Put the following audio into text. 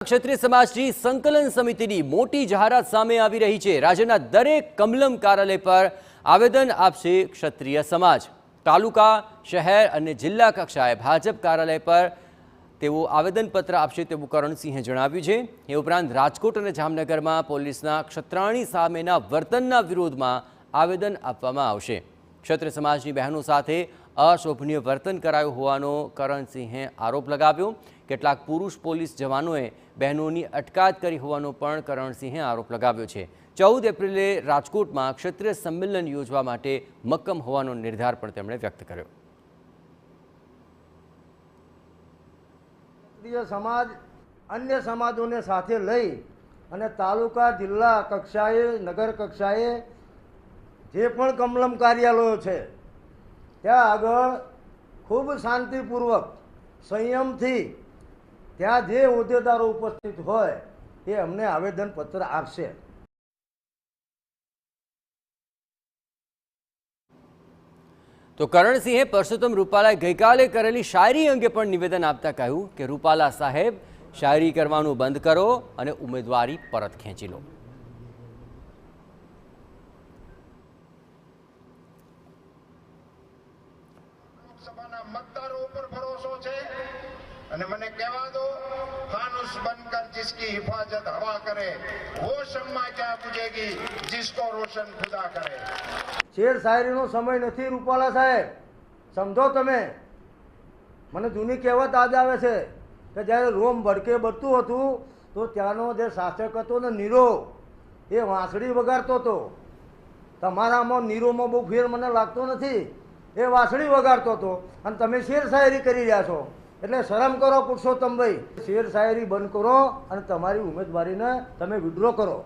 ક્ષત્રિય સમાજની સંકલન સમિતિની મોટી જાહેરાત સામે આવી રહી છે। રાજ્યના દરેક કમલમ કાર્યાલય પર આવેદન આપશે ક્ષત્રિય સમાજ। તાલુકા, શહેર અને જિલ્લા કક્ષાએ ભાજપ કાર્યાલય પર તેઓ આવેદનપત્ર આપશે તેવું કરણસિંહે જણાવ્યું છે। એ ઉપરાંત રાજકોટ અને જામનગરમાં પોલીસના ક્ષત્રાણી સામેના વર્તનના વિરોધમાં આવેદન આપવામાં આવશે। ક્ષત્રિય સમાજની બહેનો સાથે અશોભનીય વર્તન કરાયું હોવાનો કરણસિંહે આરોપ લગાવ્યો। કેટલાક પુરુષ પોલીસ જવાનોએ બહેનોની અટકાયત કરી હોવાનો પણ કરણસિંહે આરોપ લગાવ્યો છે। 14 એપ્રિલે રાજકોટમાં ક્ષત્રિય સંમેલન યોજવા માટે મક્કમ હોવાનો નિર્ધાર પણ તેમણે વ્યક્ત કર્યો। ક્ષત્રિય સમાજ અન્ય સમાજોને સાથે લઈ અને તાલુકા, જિલ્લા કક્ષાએ, નગર કક્ષાએ જે પણ કમલમ કાર્યાલયો છે ત્યાં આગળ ખૂબ શાંતિપૂર્વક, સંયમથી ત્યાં જે હોદ્દેદારો ઉપસ્થિત હોય એ અમને આવેદનપત્ર આપશે। તો કરણસિંહે પરસોત્તમ રૂપાલાએ ગઈકાલે કરેલી શાયરી અંગે પણ નિવેદન આપતા કહ્યું કે રૂપાલા સાહેબ, શાયરી કરવાનું બંધ કરો અને ઉમેદવારી પરત ખેંચી લો। मतदारों पर भरोसा है અને મને કહેવા દો, फानुस बनकर जिसकी हिफाजत हवा करे वो शम्मा क्या बुझेगी जिसको रोशन खुदा करे। શેર શાયરીનો સમય નથી રૂપાલા સાહેબ, સમજો તમે। મને જૂની કહેવત યાદ આવે છે કે જ્યારે રોમ ભડકે બળતું હતું તો ત્યાંનો જે શાસક હતો ને નીરો, એ વાંસળી વગાડતો હતો। તમારામાં નીરોમાં બહુ ફેર મને લાગતો નથી। એ વાંસળી વગાડતો હતો અને તમે શેર શાયરી કરી રહ્યા છો, એટલે શરમ કરો પુરુષોત્તમભાઈ। શેર શાયરી બંધ કરો અને તમારી ઉમેદવારીને તમે વિડ્રો કરો।